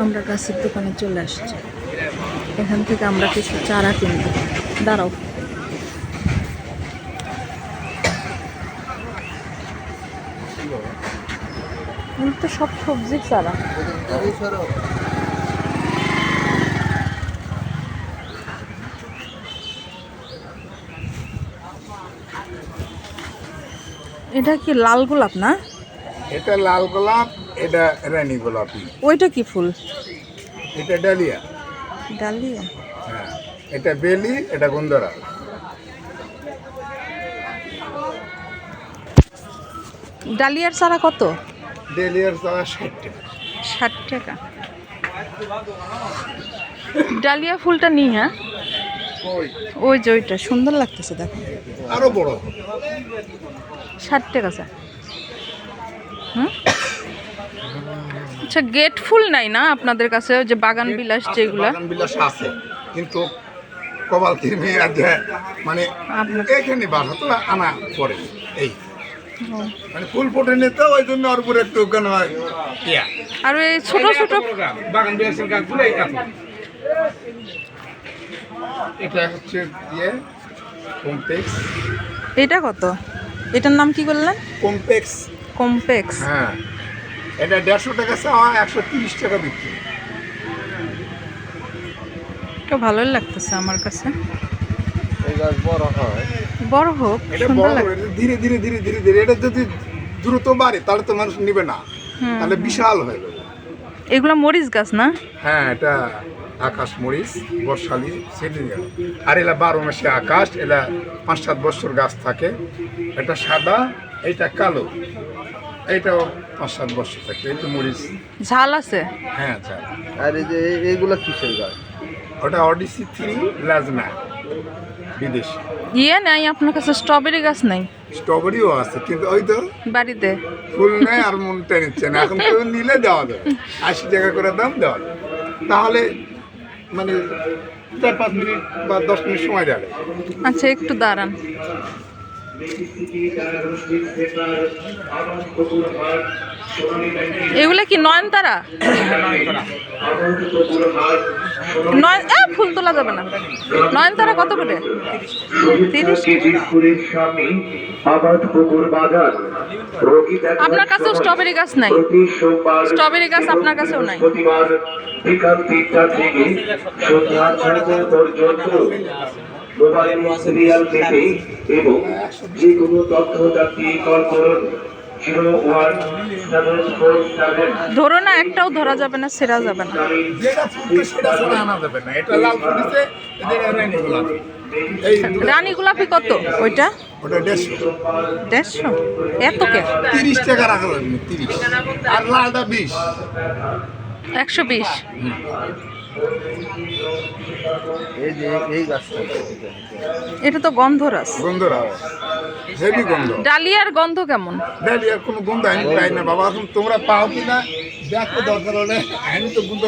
আমরা গাছের দোকানে চলে আসছি। এখান থেকে আমরা কিছু চারা কিনব। দাঁড়াও, তো সব সবজির চারা। এটা কি লাল গোলাপ না? এটা লাল গোলাপ, এটা রানী গোলাপি। ওইটা কি ফুল? এটা ডালিয়া। ডালিয়া? হ্যাঁ, এটা বেলি, এটা গন্ধরা। ডালিয়ার চারা কত? ডালিয়ার চারা 60 টাকা। 60 টাকা। ডালিয়া ফুলটা নিই। হ্যাঁ, ওই যে ওইটা সুন্দর লাগতেছে, দেখো। আরো বড় 60 টাকা স্যার। আচ্ছা, গেট ফুল নাই না আপনাদের কাছে? যে বাগান বিলাস যেগুলা? বাগান বিলাস আছে, কিন্তু কপাল কিরমি আছে, মানে এখানে বাসা তো আনা পরে এই মানে ফুল ফোটে নিত, ওই জন্য ওর উপরে একটু কেন ইয়া। আর এই ছোট ছোট বাগান বিলাসের গাছগুলো এই গাছ। এটা হচ্ছে ইয়ে কমপ্লেক্স। এটা কত? এটার নাম কি বললেন? কমপ্লেক্স। কমপ্লেক্স। হ্যাঁ, এটা 150 টাকা চাওয়া, 130 টাকা বিক্রি। তো ভালোই লাগতেছে আমার কাছে। এই গাছ বড় হয়, বড় হোক, এটা সুন্দর বড় লাগে। ধীরে ধীরে ধীরে ধীরে ধীরে এটা যদি দ্রুত বাড়ে তাহলে তো মানুষ নিবে না, তাহলে বিশাল হয়ে যাবে। এগুলা মরিচ গাছ না? হ্যাঁ, এটা আকাশ মরিচ, বর্ষালি সেদিন। আর এলা 12 মাসে আকাশ, এলা 5-7 বছর গাছ থাকে। এটা সাদা, এইটা কালো, এইটাও 5-7 বছর থাকে। এই তো মরিচ। ঝাল আছে? হ্যাঁ, আচ্ছা। আর এই যে এইগুলা কিসের গাছ? ওটা অডিসি 3 লাজনা, বিদেশি। ইয়ে নাই আপনার কাছে? স্ট্রবেরি গাছ নাই? স্ট্রবেরিও আছে, কিন্তু ওই তো বাড়িতে ফুল নেই আর মনটা নিচ্ছে না। এখন কেউ নিলে দেওয়া যাবে, 80 টাকা করে দাম দেওয়া যাবে। তাহলে মানে 4-5 মিনিট বা 10 মিনিট সময় যাবে। আচ্ছা, একটু দাঁড়ান। এগুলা কি নয়নতারা? ফুল তোলা যাবে না। নয়নতারা কত করে? 30। আপনার কাছেও স্ট্রবেরি গাছ নাই? স্ট্রবেরি গাছ আপনার কাছেও নাই? বিকাল 3টা থেকে সন্ধ্যা 6টা পর্যন্ত মোবাইল সিরিয়াল পেতে এবং যে কোনো তথ্য জানতে কল করুন 017447। ধরো না, একটাও ধরা যাবে না, ছেঁড়া যাবে না। যেটা ফুটবে সেটা ছাড়া আনা যাবে না। এটা লাল ফুটেছে, এটা রানী গোলাপি। এই রানী গোলাপি কত? ওইটা ওটা 150। 150? এত কে? 30 টাকা রাখা যাবে, 30। আর লালটা 20। 120। এই যে এই গাছটা এটা তো গন্ধরাজ। গন্ধরাজ, হেভি গন্ধ। ডালিয়ার গন্ধ কেমন? ডালিয়ার কোনো গন্ধ আমি পাই না বাবা। এখন তোমরা পাও কিনা দেখো, দরকার হলে। আমি তো গন্ধ